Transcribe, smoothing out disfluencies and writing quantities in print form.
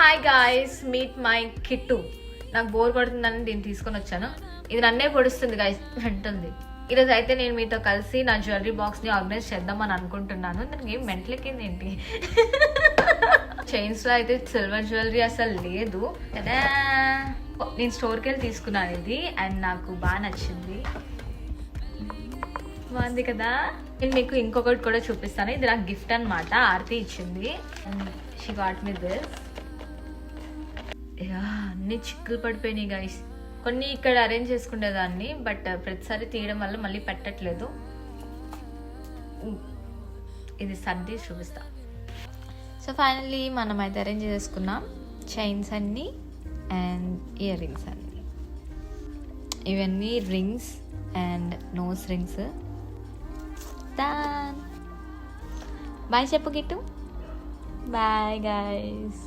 Hi guys, meet my Kittu. నాకు bore పడుతుందని దీన్ని తీసుకొని వచ్చాను. ఇది నన్నే పొడుస్తుంది గాయ్స్ అంటుంది. ఈరోజు అయితే నేను మీతో కలిసి నా జ్యువెలరీ బాక్స్ని ఆర్గనైజ్ చేద్దామని అనుకుంటున్నాను. దానికి ఏం మెంటలెక్కింది ఏంటి? చైన్స్లో అయితే సిల్వర్ జ్యువెలరీ అసలు లేదు కదా. నేను స్టోర్కి వెళ్ళి తీసుకున్నాను ఇది అండ్ నాకు బాగా నచ్చింది. బాగుంది కదా. నేను మీకు ఇంకొకటి కూడా చూపిస్తాను. ఇది నాకు గిఫ్ట్ అనమాట, ఆర్తి ఇచ్చింది. She got me this. అన్ని చిక్కులు పడిపోయినాయి గైస్. కొన్ని ఇక్కడ అరేంజ్ చేసుకునేదాన్ని, బట్ ప్రతిసారి తీయడం వల్ల మళ్ళీ పెట్టట్లేదు. ఇది సర్ది చూపిస్తా. సో ఫైనల్లీ మనం అయితే అరేంజ్ చేసుకున్నాం చైన్స్ అన్నీ అండ్ ఇయర్ రింగ్స్ అన్నీ. ఇవన్నీ rings and nose rings. Bye చెప్పు గిట్టు. Bye guys.